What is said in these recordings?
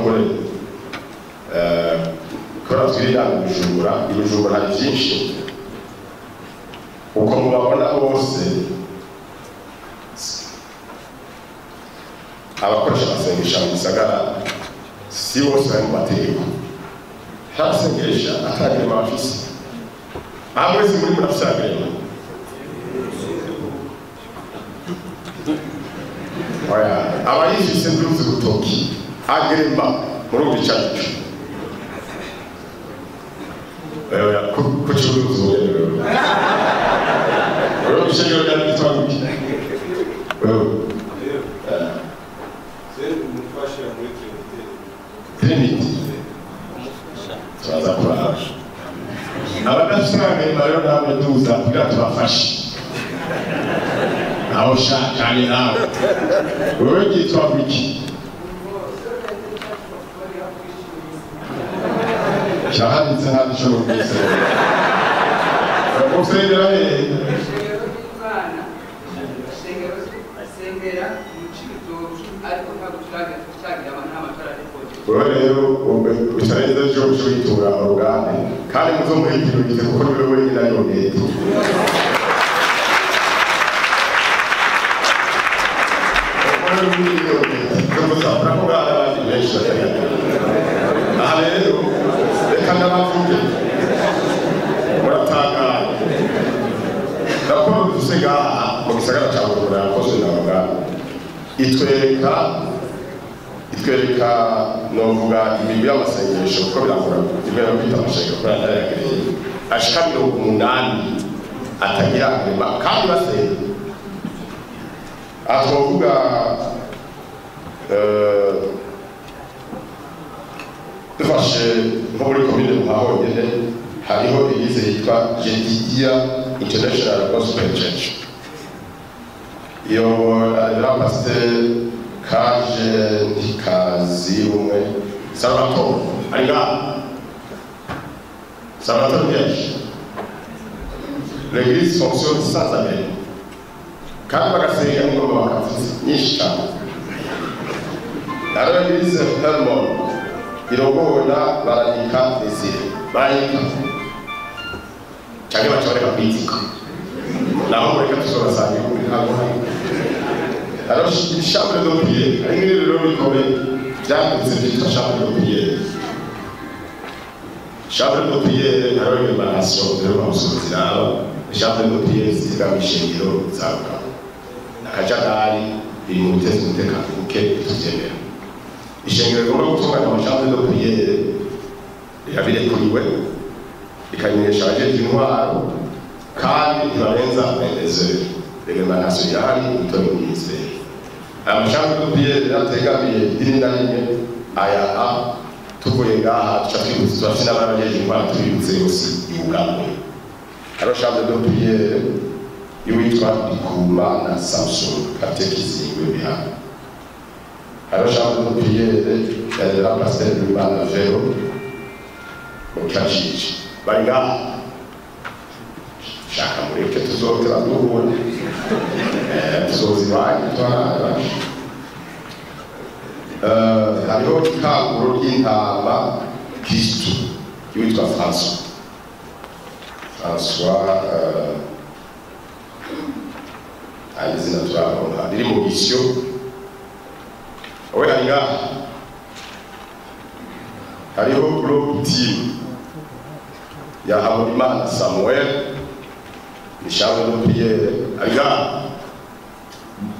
kure kora twirira ibijumura hari byinshi uko mubabona bose abakoresha amasengesho mu gisagara si bose bari mu mategeko harasengesha atagirema bafise aha mwese muri murafise agirema abayifise nduzi gutoki agirema muri ubu bicagicu kucuruza wewe bishagiro cyane bitwaguki wewe umufasha muri Trinity turaza kurara abadashaka imaro nawe tuza kugira tubafashe aho shakanye nawe wewe gitwaguki shahanditse handi cyo rwise usengera he sengera mucito ariko ntabwo turagira abantu amatara wewe rero utareza cyo kwitura orugane kandi muzo muri ibyo bize kuko niwe wenyine ari yogete aha rero reka ndabavuge muratangara raporo dufise ngaha mu gisagara ca Bujumbura yakozwe n'abaganga itwereka novuga imigwi y'amasengesho kuko birakora imwe yo kwita amashengesho kuko yarayagereye ashika 80 atagira agirema kandi basenga atwovuga dufashe nko muri komine Muhaho nyene hariho igize yitwa Jedidia International Gospel Church iyo ari pasteur kaje ntikazi umwe Salvatore ariga Salvatore Vierge l'église fonctionne sans appel kandi bagasenga n'ingoma bakavuza nyinshi cyane alors l'église Hermon irogona barandika desire bayika cyane bacyoreka kwizika naho reka tuzobasanga kuri ntabwo hari alors chambre de prière ari rero bikomeye byanditse byitwa chambre de prière chambre de prière alors l'émanation de l'homme chambre de prière zigamishingira zavuga nakajagari iri mu biteze umutekano muke tugendera ishengero rigomba gutunganya amachambre de prière yabirekuriwe ikamenyesha abajeje intwaro kandi ntibarenza amendezeri regementation yahari itori ministeri amachambre de prière yategamiye idini na rimwe aya tuvuye ngaha tuca twibutsa turafise n'abajeje intwaro twibutse yose ibugamwe alors chambre de prière y'uwitwa Ndikumana Samson katekizingwe bihano alors chambre de prière la pasteur Louis-Bana Vero mukashije bari ngaha shaka mureke tuzotera duhura tuzozibanye twarara hariho ikanguro ry'intama Kristo y'uwitwa François izina turaronka riri mu gisyo owe hariga hariho blog team ya Habonimana Samuel ni chambre de prière hariga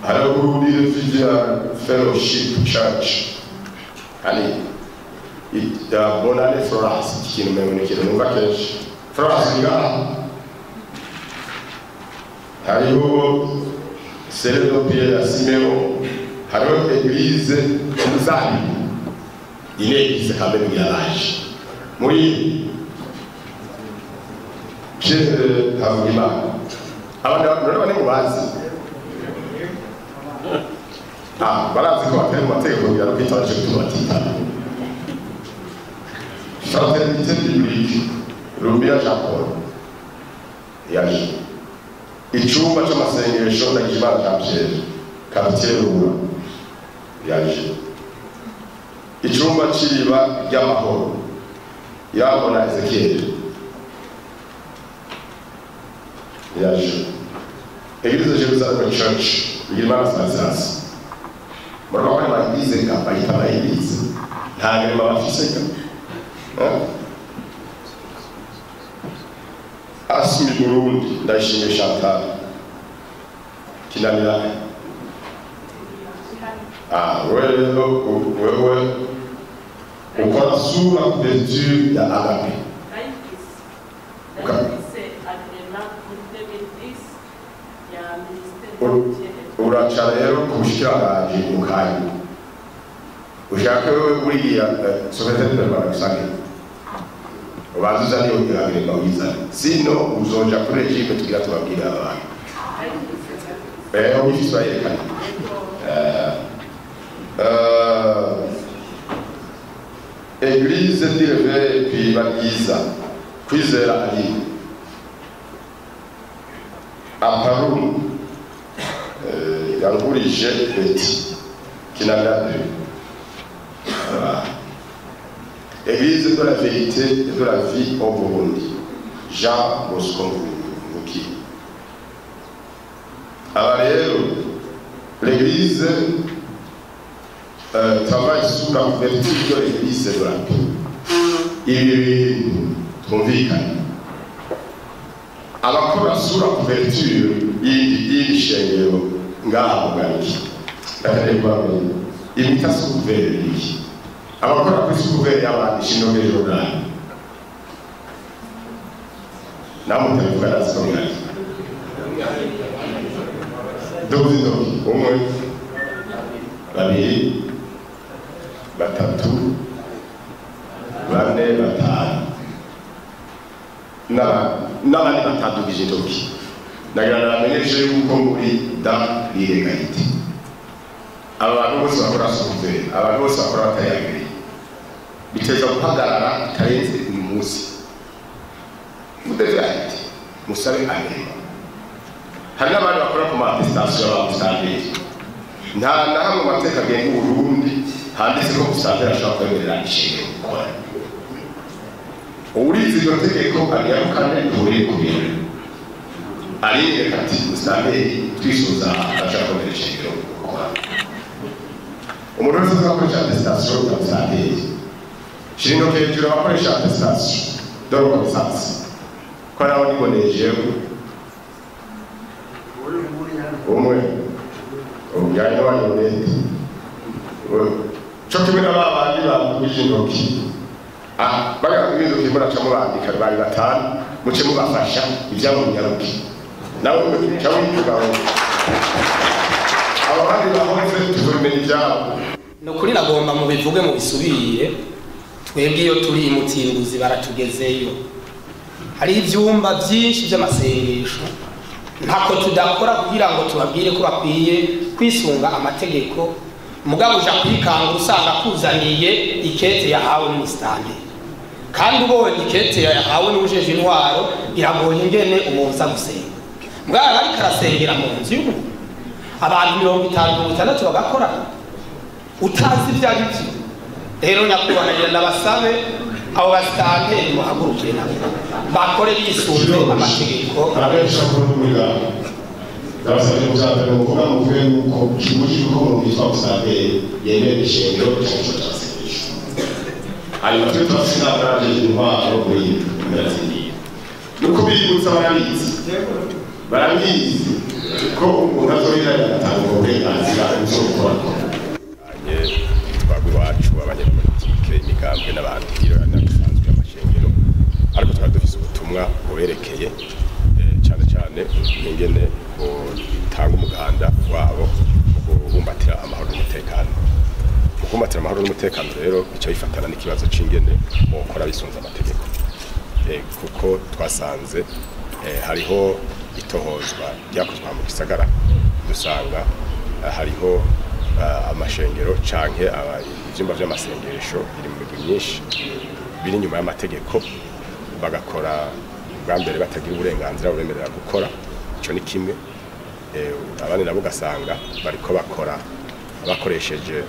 hariho Refugee Fellowship Church ali ya Bonane Florence ikintu memonekero numva kenshi Florence hariga hariho Celle de Pierre à Siméon, hariho église Muzali, une église quand même garage. Muri je Habonima. Abana bane mubazi. Barazi ko atari amategeko ya kwitaje kubatita. Fraternité biblique, Rumia Jacob. Yaje. Icyumba cy'amasengesho ndagibara Jean Pierre quartier Rura yaje icyumba cy'iriba ry'amahoro yabona Ezekiel yaje Église Jerusalem Church y'Imana Sanzas murabona bagize bayita bayibize ntabwo babafise Asmi Burundi ndashimye Chantal kinamira wewe ukora sura couverture ya Agape uracara rero kushikiranganje mukanya ushaka wewe buriya secrétaire permanent usake ubanza niyo ngiragireba wiza sino uzoja kuri regime tugira tubabwira abantu ofisi bayerekana Église d'Ireve puis Bagiza kwizera ari Aparum yangurije Beti kinagade Église de la vérité et de la vie au Burundi Jean Bosco Muki. Alors l'Église travaille sous la couverture de l'Église de la paix. Il convicane. Abakora sura couverture y'indi shengero ngaho ganiki. Imita souveri. Abakora kuri souveri y'abandi shinoge journal. Namwe tavugana songa. Dozido umwe babiri batatu bane batanu n'abandi batandukije intoki ndagira bamenyeshe yuko muri dans l'illégalité abantu bose bakora souveri abantu bose bakora batayagiri biteza guhagarara karenze uyu munsi mudevite musabe ahema hari n'abandi bakora ku manifestation y'abamustanderi nta na hamwe mateka agenga Burundi handitse ko mustanderi ashobora kwemerera ishingiro gukora urizi iryo tegeko aryarukane nturiye kubera ariyereka ati mustanderi twisuza ashobora kwemerera ishingiro gukora umuntu wese azakoresha attestation ya mustanderi shingiro hejuru abakoresha attestation dore uko bisanzwe ko nawe nibonejeho umwe umujyanye n'abanyonete cyo kimwe n'abandi bakubije intoki bagana ibintu muracamo bandika bari batanu muce mubafasha ibyabo munyaruki nawe cyangwa umugabo abandi bahonze tuzomenya ibyabo no kuri nagomba mu bivuge mu bisubire twebwe iyo turi mutimbuzi baratugezeyo hari ibyumba byinshi by'amasengesho ntako tudakora kugira ngo tubabwire ko bakwiye kwisunga amategeko mugabo uja kwikanga usanga kuzaniye ikete yahawe n'umustande kandi ubonye ikete yahawe n'ujeje intwaro biragoye ingene umuza gusenga mugabo ari karasengera mu nzu y'umuntu abantu 50 bagakora utazi ibyari byo rero nyakubana genda basabe abo bastande muhaguruke nabo bakore bisunze amategeko arabesha ko n'umurira Ndabasabye kuzabera ukuvuga mu kwe nuko kimushye ko mu bitwa usande yemeye ishengero cyangwa cyasengeshwa hanyuma twe twasina baraje intwaro muri murazindiye nuko bibutsa barabizi ko umuntu azorira yatanga uburenganzira bwo gukora twagwe wacu abanyapolitike imigambwe n'abandi n'abasanzwe amashengero ariko twari dufise ubutumwa buberekeye cyane ingene tanga umuganda wabo kubumbatira amahoro n'umutekano kumbatira amahoro n'umutekano rero icyo bifatana n'ikibazo c'ingene okora bisunza amategeko kuko twasanze hariho itohozwa ryakozwe mu gisagara dusanga hariho amashengero canke ivyumba vy'amasengesho biri mu migwi myinshi biri nyuma y'amategeko bagakora bwa mbere batagira uburenganzira buremerera gukora ico ni kimwe abandi nabo gasanga bariko bakora bakoresheje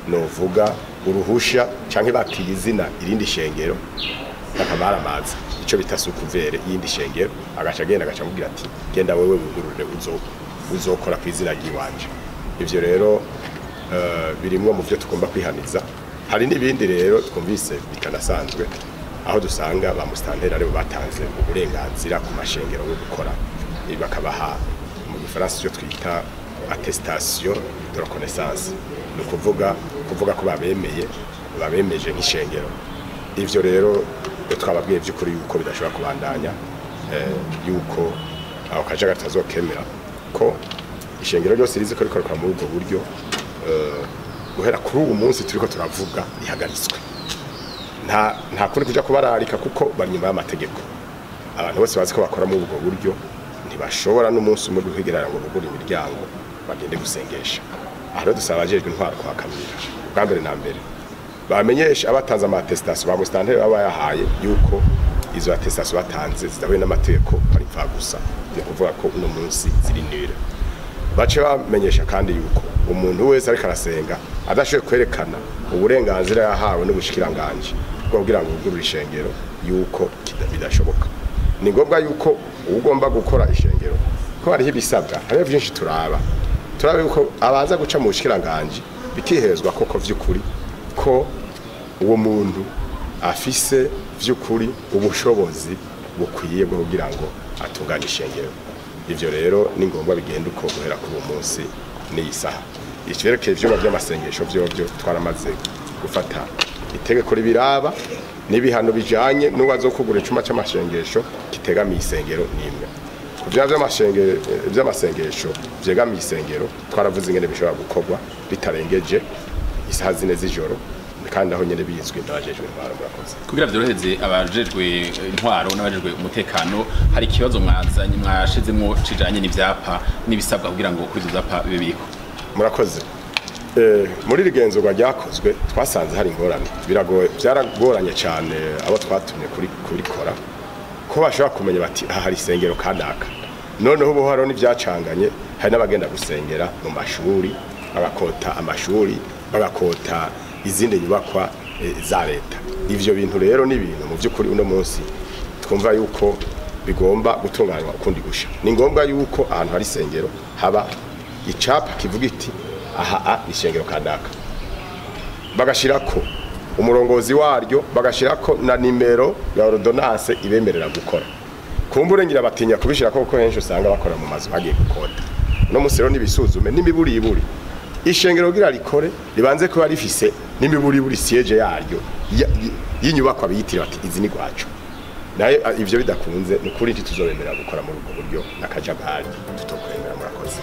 novuga uruhusha canke batiye izina irindi shengero bakamara amazi ico bita sukuvere yindi shengero agaca agenda agaca amubwira ati genda wewe wugurure uzokora ku izina ry'iwanje. Ivyo rero birimwo mu vyo tugomba kwihaniza. Hari n'ibindi rero twumvise bitanasanzwe aho dusanga ba mustanteri aribo batanze uburenganzira ku mashengero yo gukora bakabaha mu gifaransa cyo twita attestation de reconnaissance, no kuvuga ko babemeje nk'ishengero. Ivyo rero twababwiye by'ukuri yuko bidashobora kubandanya yuko aho kajaga tazokemera ko ishengero ryose rizi ko rikorwa muri ubwo buryo guhera kuri uwo munsi turiko turavuga rihagaritswe. Nta kuri kuja kubararika kuko bari nyuma y'amategeko. Abantu bose bazi ko bakora muri ubwo buryo ntibashobora n'umunsi umwe guhigerera ngo bugure imiryango bagende gusengesha. Aha rero dusaba abajejwe intwaro kwa kabiri bwa mbere na mbere bamenyesha abatanze amatestation ba mustanteri baba yahaye yuko izo attestation batanze zidahuye n'amategeko ari pfa gusa, ni kuvuga ko uno munsi ziri nire. Bace bamenyesha kandi yuko umuntu wese ariko arasenga adashoboye kwerekana uburenganzira yahawe n'ubushikiranganje bwo kugira ngo ugurure ishengero yuko bidashoboka. Ni ngombwa yuko ugomba gukora ishengero ko hariho ibisabwa, hariho byinshi turabe yuko abaza guca mu bushikiranganje bikihezwa koko vy'ukuri ko uwo muntu afise vy'ukuri ubushobozi bukwiye bwo kugira ngo atunganye ishengero. Ivyo rero ni ngombwa bigenda uko guhera kuri uwo munsi n'iyi saha. Ikiberekeye ivyuma by'amasengesho vyovyo twaramaze gufata itegeko ribiraba n'ibihano bijanye n'uwazokugura icuma c'amashengesho kitegamiye isengero nimwe. Kuvya vy'amasengesho vyegamiye isengero twaravuze ingene bishobora gukorwa bitarengeje isaha 4 z'ijoro kandi aho nyene bizwi n'abajejwe intwaro. Murakoze. Kugira vyoroheze abajejwe intwaro n'abajejwe umutekano, hari ikibazo mwazanye mwashizemwo cijanye n'ivyapa n'ibisabwa kugira ngo kuri vyapa bibe biko. Murakoze. Muri rigenzurwa ryakozwe twasanze hari ingorane, byaragoranye cyane abo twatumye kubikora ko bashobora kumenya bati aha hari isengero kanaka. Noneho ubu haro n'ivyacanganye, hari n'abagenda gusengera mu mashuri bagakota amashuri bagakota izindi nyubakwa za leta. Ivyo bintu rero ni ibintu mu by'ukuri uno munsi twumva yuko bigomba gutunganywa ukundi gusha. Ni ngombwa yuko ahantu hari isengero haba icapa kivuga iti aha ishengero kanaka, bagashirako umurongozi waryo, bagashirako na nimero ya ordonnance ibemerera gukora. Kumbure ngira batinya kubishirako kuko henshi usanga bakora mu mazu bagiye gukota. No musero nibisuzume n'imiburi ishengero gira rikore ribanze ko rifise n'imiburi siege yaryo y'inyubako abiyitira bati izi ni gwacu. Naye ivyo bidakunze ni kuri tuzobemera gukora muri ubwo buryo nakajagari tutokwemera. Murakoze.